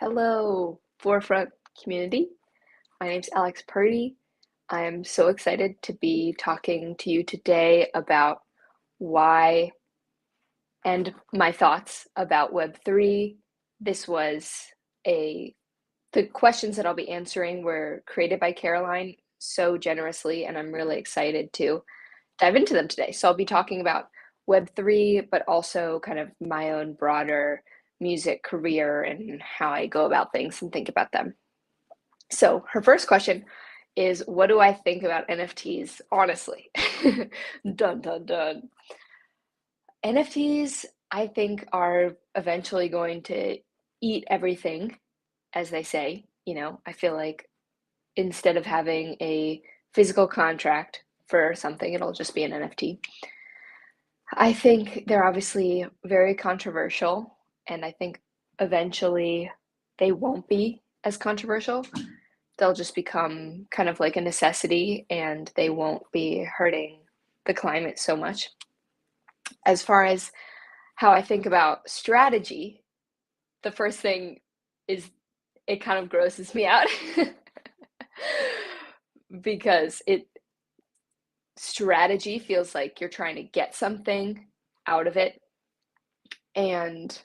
Hello, Forefront community. My name's Alex Purdy. I am so excited to be talking to you today about why and my thoughts about Web3. This was a the questions that I'll be answering were created by Caroline so generously, and I'm really excited to dive into them today. So I'll be talking about Web3, but also kind of my own broader music career and how I go about things and think about them. So her first question is, what do I think about NFTs, honestly? Dun, dun, dun. NFTs, I think, are eventually going to eat everything, as they say. I feel like instead of having a physical contract for something, it'll just be an NFT. I think they're obviously very controversial, and I think eventually they won't be as controversial. They'll just become kind of like a necessity and they won't be hurting the climate so much. As far as how I think about strategy, the first thing is it kind of grosses me out because it strategy feels like you're trying to get something out of it. And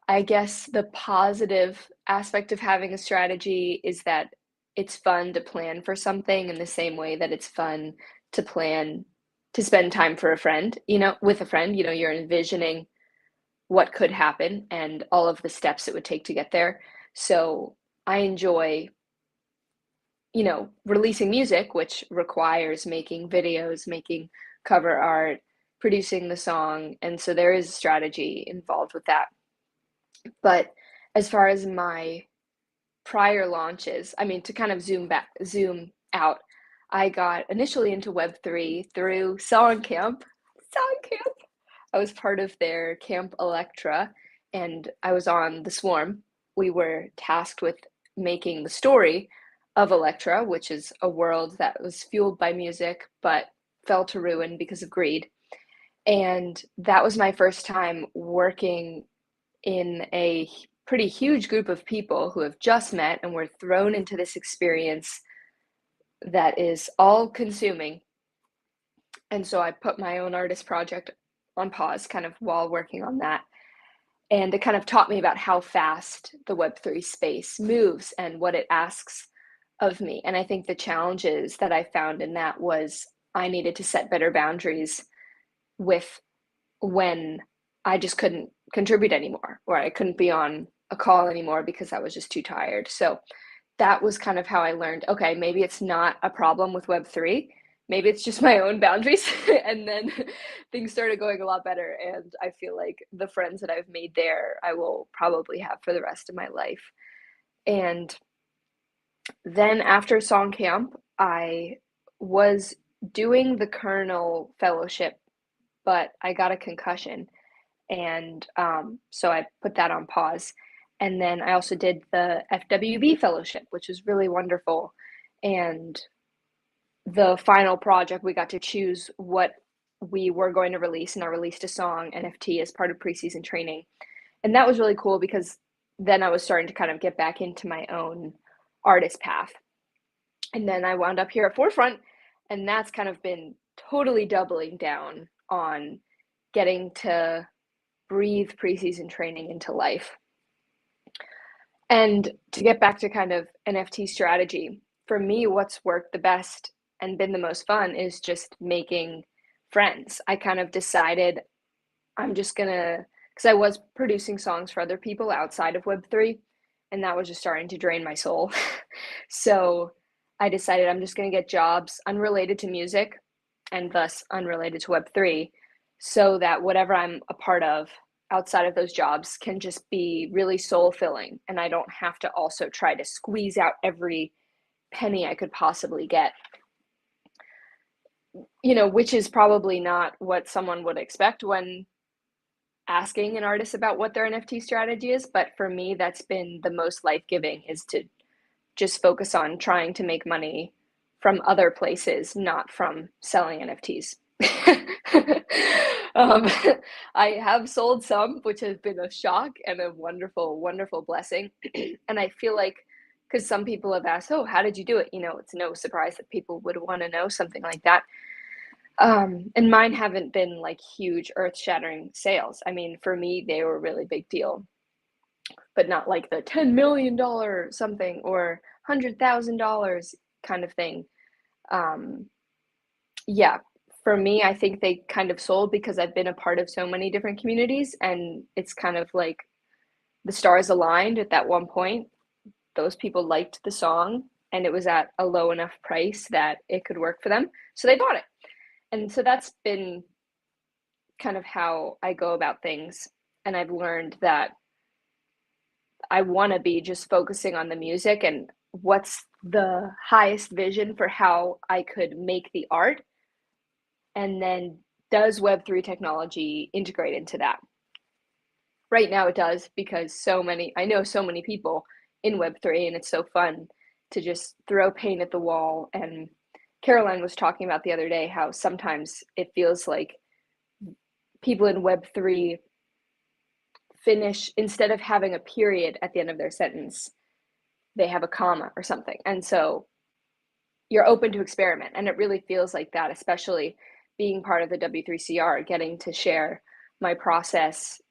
I guess the positive aspect of having a strategy is that it's fun to plan for something in the same way that it's fun to plan to spend time for a friend, with a friend, you're envisioning what could happen and all of the steps it would take to get there. So I enjoy, releasing music, which requires making videos, making cover art, producing the song. And so there is strategy involved with that. But as far as my prior launches, I mean, to kind of zoom out, I got initially into Web3 through Song Camp. Song Camp. I was part of their Camp Electra, and I was on the Swarm. We were tasked with making the story of Electra, which is a world that was fueled by music but fell to ruin because of greed. And that was my first time working in a pretty huge group of people who have just met and were thrown into this experience that is all consuming. And so I put my own artist project on pause kind of while working on that. And it kind of taught me about how fast the Web3 space moves and what it asks of me. And I think the challenges that I found in that was I needed to set better boundaries with when I just couldn't contribute anymore, or I couldn't be on a call anymore because I was just too tired. So that was kind of how I learned, okay, maybe it's not a problem with Web3. Maybe it's just my own boundaries. And then things started going a lot better. And I feel like the friends that I've made there, I will probably have for the rest of my life. And then after Song Camp, I was doing the Kernel Fellowship, but I got a concussion. And so I put that on pause. And then I also did the FWB Fellowship, which was really wonderful. And the final project, we got to choose what we were going to release, and I released a song NFT as part of preseason training. And that was really cool because then I was starting to kind of get back into my own artist path. And then I wound up here at Forefront, and that's kind of been totally doubling down on getting to breathe preseason training into life. And to get back to kind of NFT strategy, for me, what's worked the best and been the most fun is just making friends. I kind of decided I'm just gonna, because I was producing songs for other people outside of Web3, and that was just starting to drain my soul. So I decided I'm just gonna get jobs unrelated to music and thus unrelated to Web3 so that whatever I'm a part of outside of those jobs can just be really soul filling. And I don't have to also try to squeeze out every penny I could possibly get, which is probably not what someone would expect when asking an artist about what their NFT strategy is. But for me, that's been the most life giving, is to just focus on trying to make money from other places, not from selling NFTs. Um, I have sold some, which has been a shock and a wonderful, wonderful blessing. And I feel like, because some people have asked, oh, how did you do it? You know, it's no surprise that people would want to know something like that. And mine haven't been like huge earth-shattering sales. I mean, for me, they were a really big deal, but not like the $10 million something or $100,000 kind of thing. Um, yeah, for me, I think they kind of sold because I've been a part of so many different communities, and it's kind of like the stars aligned at that one point. Those people liked the song, and it was at a low enough price that it could work for them. So they bought it. And so that's been kind of how I go about things. And I've learned that I want to be just focusing on the music and what's the highest vision for how I could make the art. And then does Web3 technology integrate into that? Right now it does, because I know so many people in Web3, and it's so fun to just throw paint at the wall. And Caroline was talking about the other day how sometimes it feels like people in Web3 finish, instead of having a period at the end of their sentence, they have a comma or something. And so you're open to experiment. And it really feels like that, especially being part of the W3CR, getting to share my process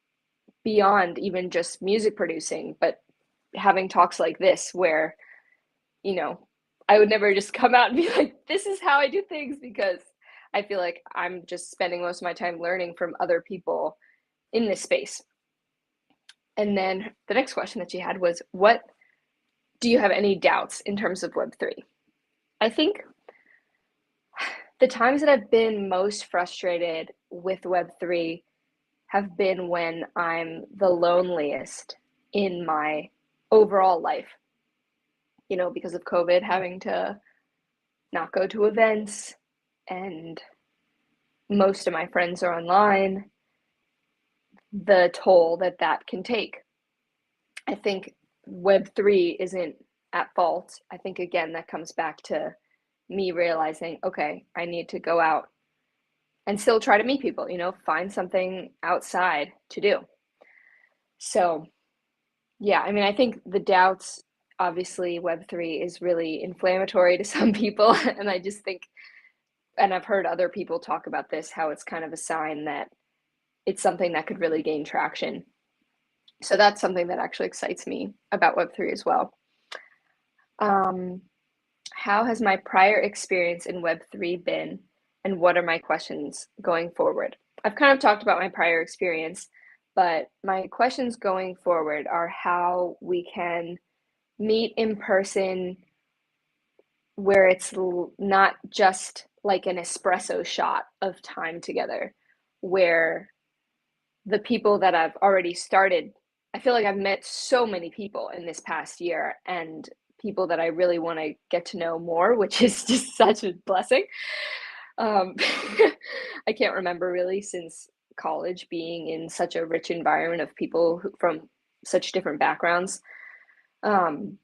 beyond even just music producing, but having talks like this where, you know, I would never just come out and be like, this is how I do things, because I feel like I'm just spending most of my time learning from other people in this space. And then the next question that she had was, what do you have any doubts in terms of Web3? I think the times that I've been most frustrated with Web3 have been when I'm the loneliest in my overall life, you know, because of COVID, having to not go to events, and most of my friends are online, the toll that that can take. I think Web3 isn't at fault. I think, again, that comes back to me realizing, okay, I need to go out and still try to meet people, you know, find something outside to do. So, yeah, I mean, I think the doubts, obviously, Web3 is really inflammatory to some people. And I just think, and I've heard other people talk about this, how it's kind of a sign that it's something that could really gain traction. So that's something that actually excites me about Web3 as well. Um, how has my prior experience in Web3 been, and what are my questions going forward? I've kind of talked about my prior experience, but my questions going forward are how we can meet in person where it's not just like an espresso shot of time together, where the people that I've already started, I feel like I've met so many people in this past year, and people that I really want to get to know more, which is just such a blessing. Um, I can't remember really since college being in such a rich environment of people from such different backgrounds. Um,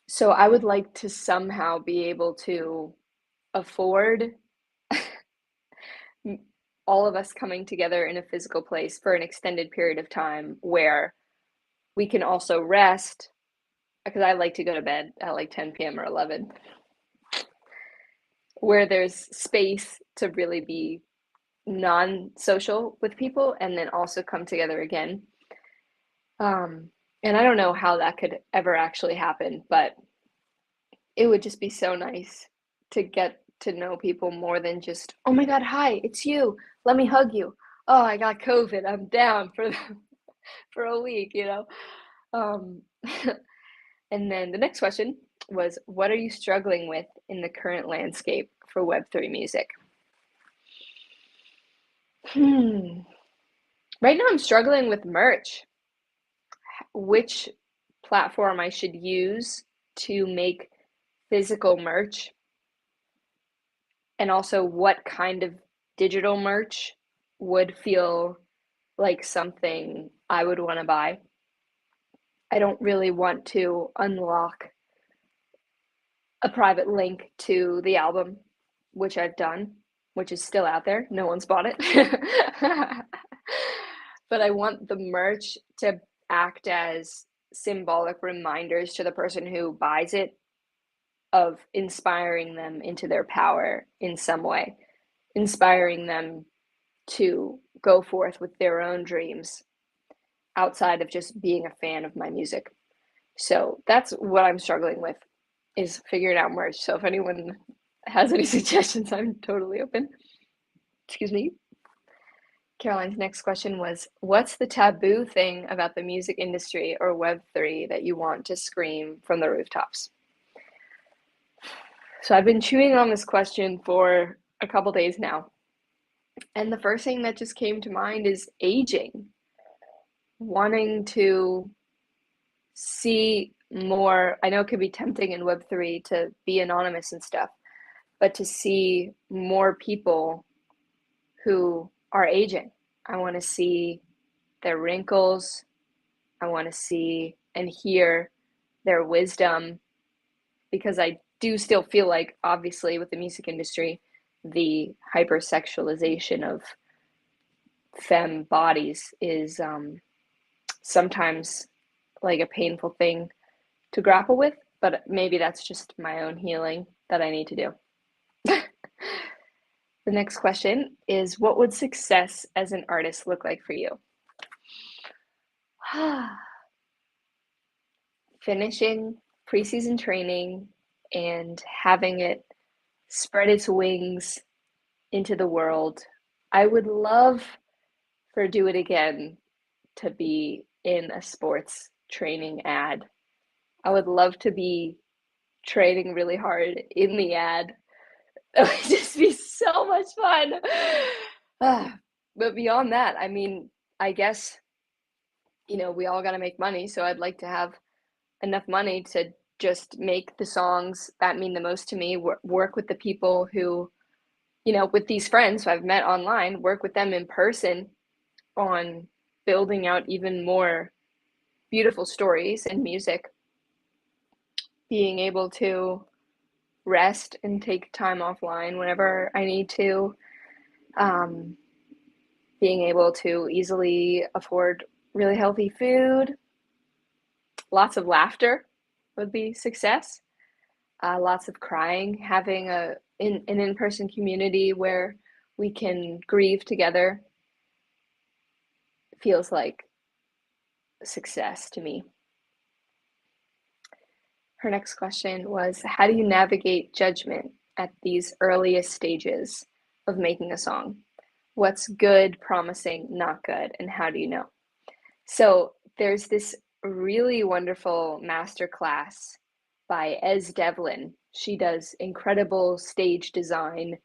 so I would like to somehow be able to afford all of us coming together in a physical place for an extended period of time where we can also rest, because I like to go to bed at like 10 p.m. or 11, where there's space to really be non-social with people and then also come together again. Um, and I don't know how that could ever actually happen, but it would just be so nice to get to know people more than just, oh my God, hi, it's you. Let me hug you. Oh, I got COVID. I'm down for a week, you know? Um, and then the next question was, what are you struggling with in the current landscape for Web3 music? Hmm. Right now, I'm struggling with merch. Which platform I should use to make physical merch, and also what kind of digital merch would feel like something I would want to buy. I don't really want to unlock a private link to the album, which I've done. which is still out there. No one's bought it. But I want the merch to act as symbolic reminders to the person who buys it of inspiring them into their power in some way, inspiring them to go forth with their own dreams outside of just being a fan of my music. So that's what I'm struggling with, is figuring out merch. So if anyone has any suggestions, I'm totally open. Excuse me. Caroline's next question was, what's the taboo thing about the music industry or Web3 that you want to scream from the rooftops? So I've been chewing on this question for a couple days now. And the first thing that just came to mind is aging. Wanting to see more. I know it could be tempting in Web3 to be anonymous and stuff, but to see more people who are aging. I want to see their wrinkles. I want to see and hear their wisdom, because I do still feel like, obviously, with the music industry, the hypersexualization of femme bodies is sometimes like a painful thing to grapple with, but maybe that's just my own healing that I need to do. The next question is, what would success as an artist look like for you? Finishing preseason training and having it spread its wings into the world. I would love for Do It Again to be in a sports training ad. I would love to be training really hard in the ad. It would just be so much fun. But beyond that, I mean, I guess, we all got to make money. So I'd like to have enough money to just make the songs that mean the most to me, work with the people who, with these friends who I've met online, work with them in person on building out even more beautiful stories and music, being able to rest and take time offline whenever I need to, being able to easily afford really healthy food, lots of laughter would be success, lots of crying, having an in-person community where we can grieve together feels like success to me. Her next question was, how do you navigate judgment at these earliest stages of making a song? What's good, promising, not good, and how do you know? So there's this really wonderful masterclass by Ez Devlin. She does incredible stage design.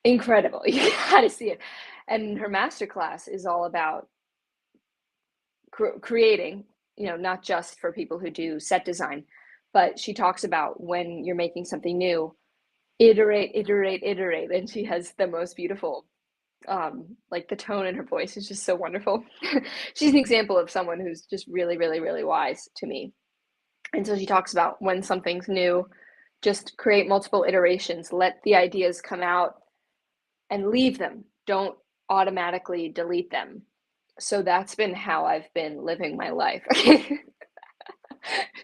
Incredible. You gotta see it. And her masterclass is all about creating, not just for people who do set design, but she talks about when you're making something new, iterate, iterate, iterate. And she has the most beautiful, like the tone in her voice is just so wonderful. She's an example of someone who's just really, really, really wise to me. And so she talks about when something's new, just create multiple iterations, let the ideas come out and leave them. Don't automatically delete them. So that's been how I've been living my life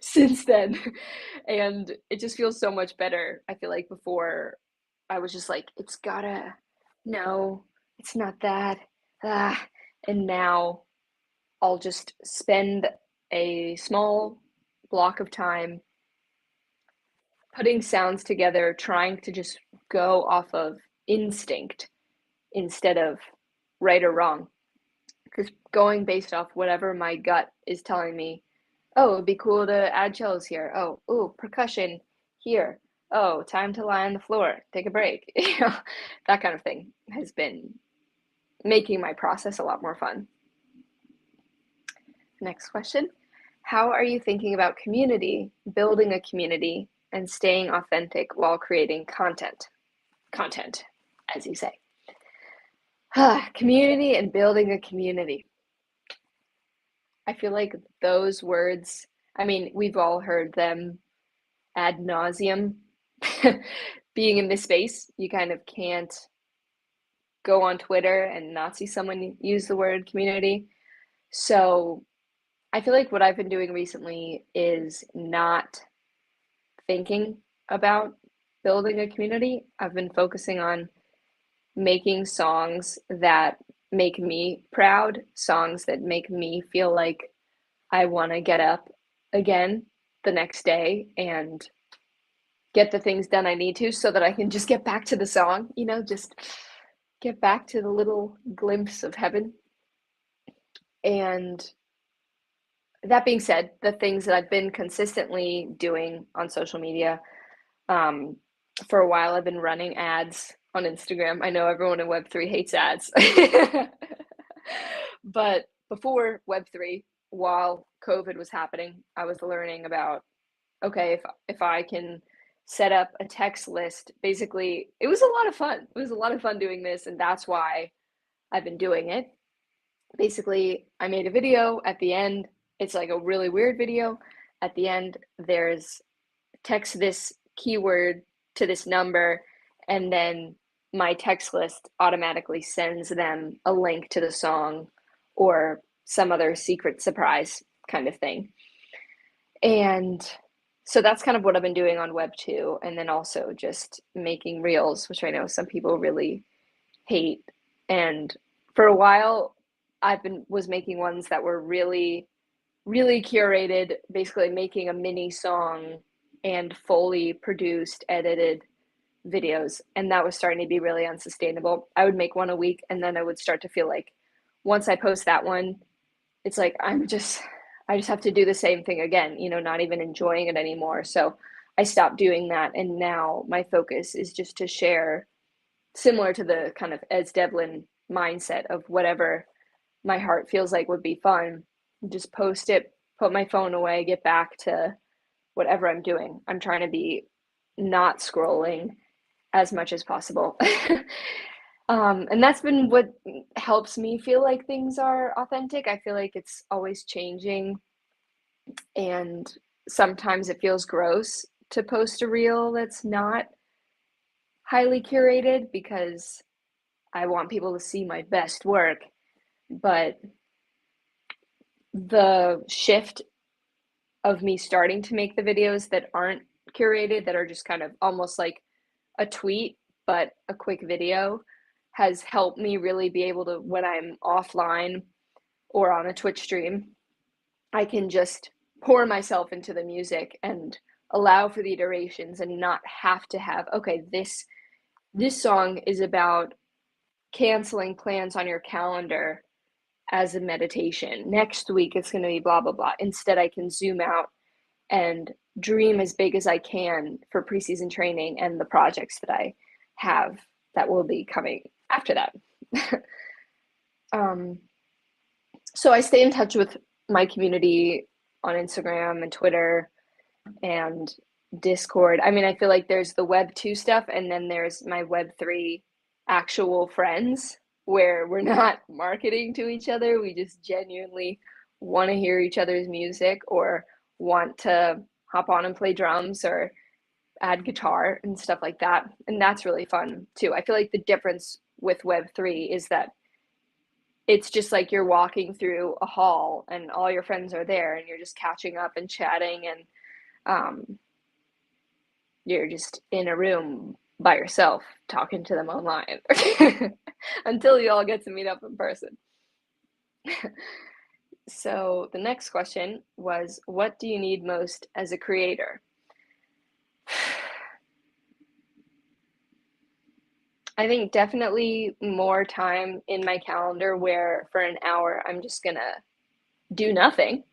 since then. And it just feels so much better. I feel like before I was just like, no, it's not that. And now I'll just spend a small block of time putting sounds together, trying to just go off of instinct instead of right or wrong. Because going based off whatever my gut is telling me, oh, it'd be cool to add cellos here. Oh, ooh, percussion here. Oh, time to lie on the floor, take a break. That kind of thing has been making my process a lot more fun. Next question. How are you thinking about community, building a community, and staying authentic while creating content? Content, as you say. Community and building a community. I feel like those words, I mean, we've all heard them ad nauseum. being in this space, you kind of can't go on Twitter and not see someone use the word community. So I feel like what I've been doing recently is not thinking about building a community. I've been focusing on making songs that make me proud, songs that make me feel like I want to get up again the next day and get the things done I need to so that I can just get back to the song, just get back to the little glimpse of heaven. And that being said, the things that I've been consistently doing on social media, um, for a while, I've been running ads on Instagram. I know everyone in Web3 hates ads. But before Web3, while COVID was happening, I was learning about, okay, if I can set up a text list, basically, it was a lot of fun. It was a lot of fun doing this, and that's why I've been doing it. Basically, I made a video at the end. It's like a really weird video. At the end, there's text this keyword to this number, and then my text list automatically sends them a link to the song or some other secret surprise kind of thing. And so that's kind of what I've been doing on Web 2, and then also just making reels, which I know some people really hate. And for a while, was making ones that were really, really curated, basically making a mini song and fully produced, edited videos. And that was starting to be really unsustainable. I would make one a week, and then I would start to feel like once I post that one, it's like I just have to do the same thing again, not even enjoying it anymore. So I stopped doing that. And now my focus is just to share, similar to the kind of Ed Devlin mindset of whatever my heart feels like would be fun, just post it, put my phone away, get back to whatever I'm doing. I'm trying to be not scrolling as much as possible. And that's been what helps me feel like things are authentic. I feel like it's always changing, and sometimes it feels gross to post a reel that's not highly curated because I want people to see my best work. But the shift of me starting to make the videos that aren't curated, that are just kind of almost like a tweet, but a quick video, has helped me really be able to, when I'm offline or on a Twitch stream, I can just pour myself into the music and allow for the iterations and not have to have, okay, this song is about canceling plans on your calendar as a meditation. Next week it's going to be blah blah blah. Instead, I can zoom out and dream as big as I can for preseason training and the projects that I have that will be coming after that. So I stay in touch with my community on Instagram and Twitter and Discord. I mean, I feel like there's the Web 2 stuff, and then there's my Web 3 actual friends where we're not marketing to each other. We just genuinely want to hear each other's music or want to hop on and play drums or add guitar and stuff like that. And that's really fun too. I feel like the difference with Web3 is that it's just like you're walking through a hall and all your friends are there and you're just catching up and chatting, and you're just in a room by yourself talking to them online until you all get to meet up in person. So the next question was, what do you need most as a creator? I think definitely more time in my calendar where for an hour I'm just gonna do nothing,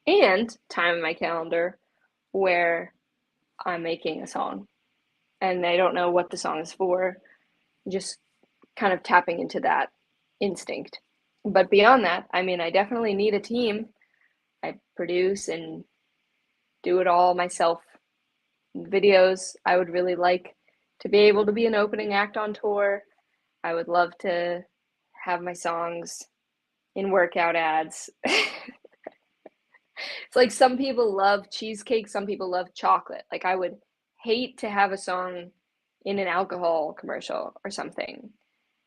and time in my calendar where I'm making a song and I don't know what the song is for, just kind of tapping into that instinct. But beyond that, I mean, I definitely need a team. I produce and do it all myself. Videos, I would really like to be able to be an opening act on tour. I would love to have my songs in workout ads. It's like some people love cheesecake, some people love chocolate. Like I would hate to have a song in an alcohol commercial or something,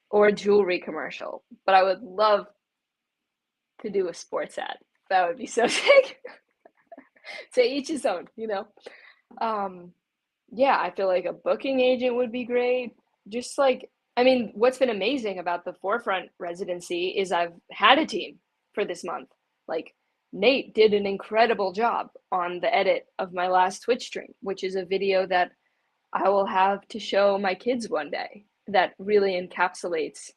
or a jewelry commercial, but I would love to do a sports ad. That would be so sick. To each his own, you know? Um, yeah, I feel like a booking agent would be great. Just like, I mean, what's been amazing about the Forefront residency is I've had a team for this month. Like, Nate did an incredible job on the edit of my last Twitch stream, which is a video that I will have to show my kids one day that really encapsulates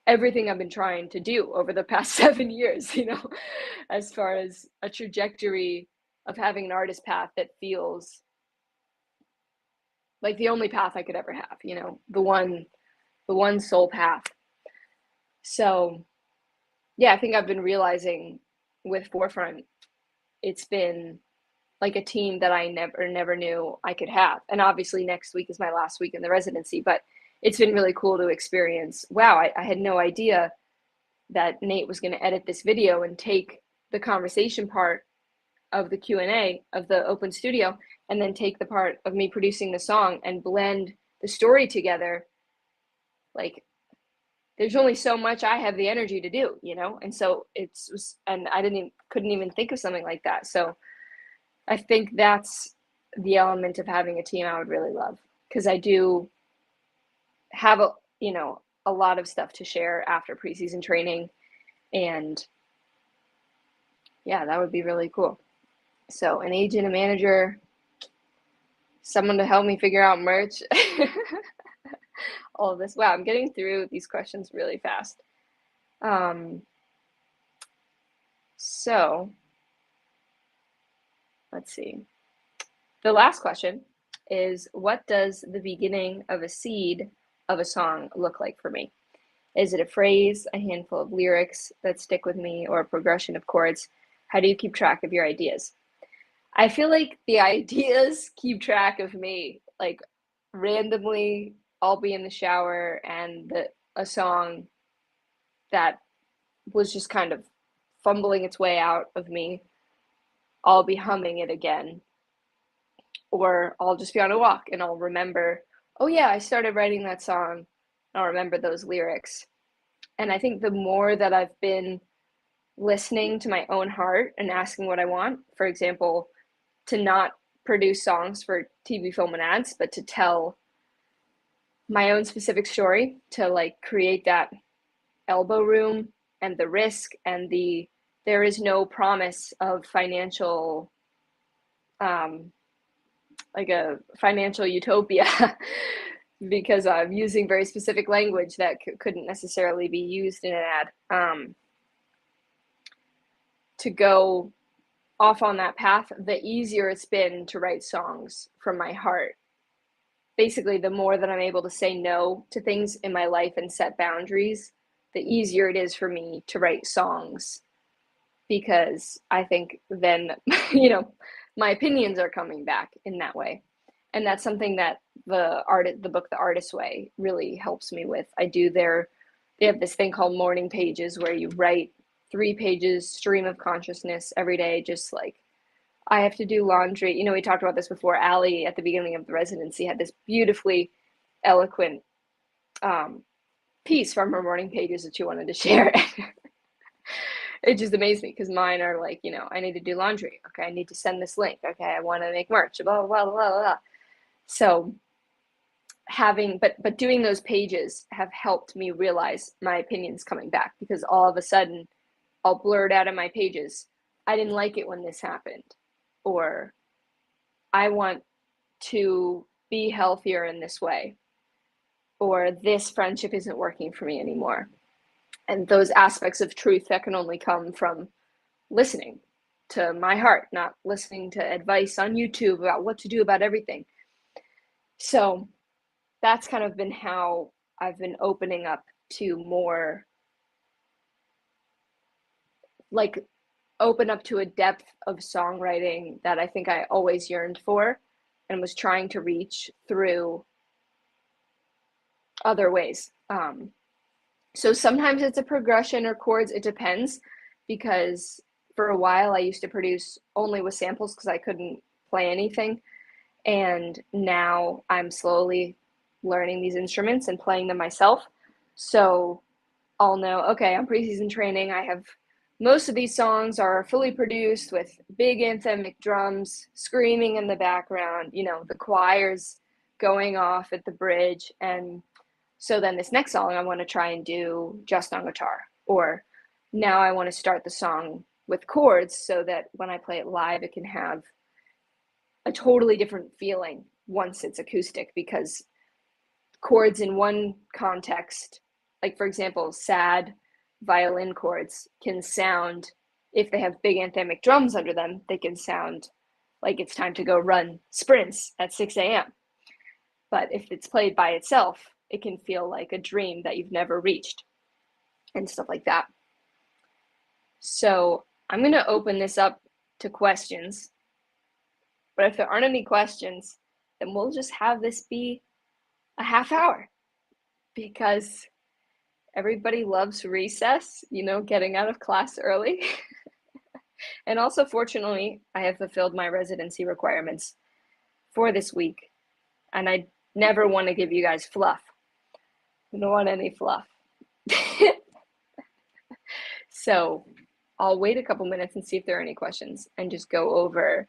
everything I've been trying to do over the past 7 years, as far as a trajectory of having an artist path that feels like the only path I could ever have, the one sole path. So yeah, I think I've been realizing with Forefront, it's been like a team that I never knew I could have. And obviously next week is my last week in the residency, but it's been really cool to experience. Wow, I had no idea that Nate was going to edit this video and take the conversation part of the Q&A of the open studio and then take the part of me producing the song and blend the story together. Like, there's only so much I have the energy to do, and so and I couldn't even think of something like that. So I think that's the element of having a team I would really love, because I do have a lot of stuff to share after preseason training, and yeah, that would be really cool. So an agent, a manager, someone to help me figure out merch. All of this. Wow, I'm getting through these questions really fast. So let's see. The last question is, what does the beginning of a seed of a song look like for me? Is it a phrase, a handful of lyrics that stick with me, or a progression of chords? How do you keep track of your ideas? I feel like the ideas keep track of me. Like, randomly, I'll be in the shower and a song that was just kind of fumbling its way out of me, I'll be humming it again. Or I'll just be on a walk and I'll remember, oh yeah, I started writing that song. I'll remember those lyrics. And I think the more that I've been listening to my own heart and asking what I want, for example, to not produce songs for TV, film, and ads, but to tell my own specific story, to like create that elbow room and the risk and there is no promise of financial, like a financial utopia because I'm using very specific language that couldn't necessarily be used in an ad. To go off on that path, the easier it's been to write songs from my heart. Basically, the more that I'm able to say no to things in my life and set boundaries, the easier it is for me to write songs, because I think then, my opinions are coming back in that way. And that's something that the book, The Artist's Way, really helps me with. They have this thing called morning pages where you write 3 pages stream of consciousness every day, just like, I have to do laundry. We talked about this before. Allie, at the beginning of the residency, had this beautifully eloquent piece from her morning pages that she wanted to share. It just amazed me, because mine are like, I need to do laundry. Okay, I need to send this link. Okay, I want to make merch. Blah blah blah blah blah. So but doing those pages have helped me realize my opinions coming back, because all of a sudden I'll blurt out of my pages, I didn't like it when this happened, or I want to be healthier in this way, or this friendship isn't working for me anymore. And those aspects of truth that can only come from listening to my heart, not listening to advice on YouTube about what to do about everything. So that's kind of been how I've been opening up to more, like, open up to a depth of songwriting that I think I always yearned for and was trying to reach through other ways. So sometimes it's a progression or chords, it depends, because for a while I used to produce only with samples because I couldn't play anything. And now I'm slowly learning these instruments and playing them myself. So I'll know, okay, I'm preseason training. I have most of these songs are fully produced with big anthemic drums screaming in the background, you know, the choirs going off at the bridge. And so then this next song I want to try and do just on guitar. Or now I want to start the song with chords so that when I play it live, it can have a totally different feeling once it's acoustic, because chords in one context, like for example, sad violin chords can sound, if they have big anthemic drums under them, they can sound like it's time to go run sprints at 6 a.m. But if it's played by itself, it can feel like a dream that you've never reached and stuff like that. So I'm going to open this up to questions. But if there aren't any questions, then we'll just have this be a half hour, because everybody loves recess, you know, getting out of class early. And also, fortunately, I have fulfilled my residency requirements for this week. And I never want to give you guys fluff. I don't want any fluff. So I'll wait a couple minutes and see if there are any questions and just go over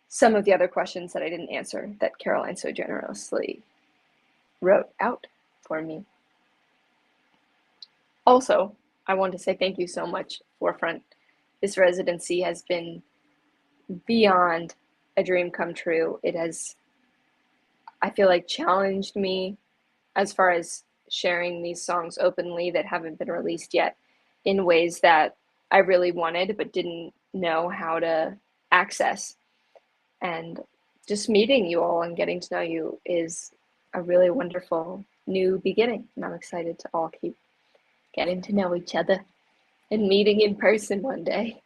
some of the other questions that I didn't answer that Caroline so generously wrote out for me. Also, I want to say thank you so much, Forefront. This residency has been beyond a dream come true. It has, I feel like, challenged me as far as sharing these songs openly that haven't been released yet in ways that I really wanted but didn't know how to access. And just meeting you all and getting to know you is a really wonderful new beginning. And I'm excited to all keep getting to know each other and meeting in person one day.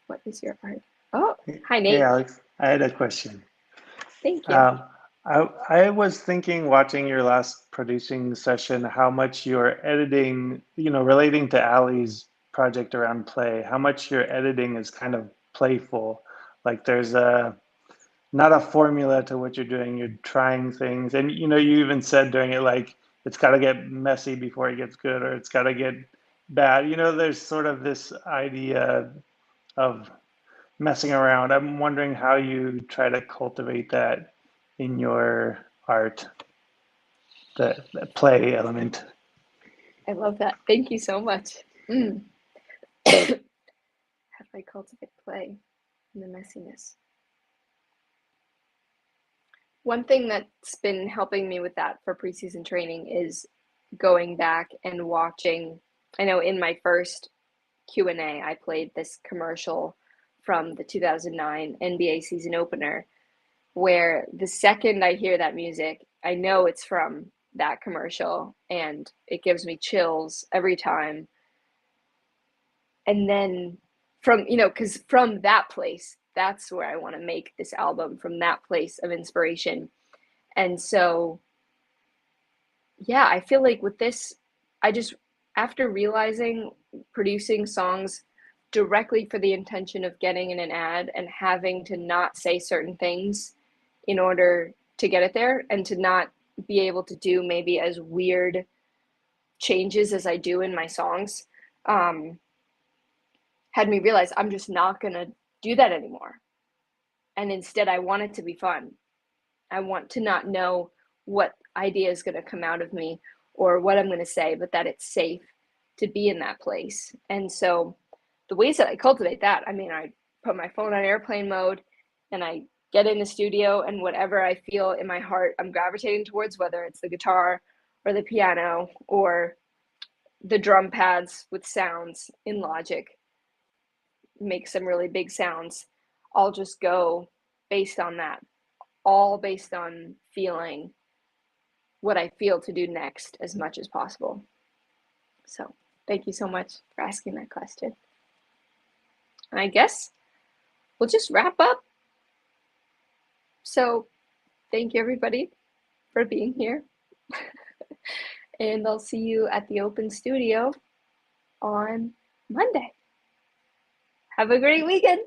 What is your art? Oh, hi, Nate. Hey, Alex. I had a question. Thank you. I was thinking, watching your last producing session, how much your editing, relating to Ali's project around play, how much your editing is kind of playful. Like there's not a formula to what you're doing. You're trying things. And, you even said during it, like, it's got to get messy before it gets good, or it's got to get bad. There's sort of this idea of messing around. I'm wondering how you try to cultivate that in your art, the play element. I love that. Thank you so much. How do I cultivate play in the messiness? One thing that's been helping me with that for preseason training is going back and watching. I know in my first Q&A, I played this commercial from the 2009 NBA season opener, where the second I hear that music, I know it's from that commercial, and it gives me chills every time. And then because from that place, that's where I want to make this album, from that place of inspiration. And so, yeah, I feel like with this, after realizing producing songs directly for the intention of getting in an ad and having to not say certain things in order to get it there, and to not be able to do maybe as weird changes as I do in my songs, had me realize I'm just not going to do that anymore. And instead, I want it to be fun. I want to not know what idea is going to come out of me or what I'm going to say, but that it's safe to be in that place. And so the ways that I cultivate that, I put my phone on airplane mode and I get in the studio, and whatever I feel in my heart I'm gravitating towards, whether it's the guitar or the piano or the drum pads with sounds in Logic, make some really big sounds, I'll just go based on that, all based on feeling what I feel to do next as much as possible. So thank you so much for asking that question. And I guess we'll just wrap up. So thank you, everybody, for being here. And I'll see you at the open studio on Monday. Have a great weekend.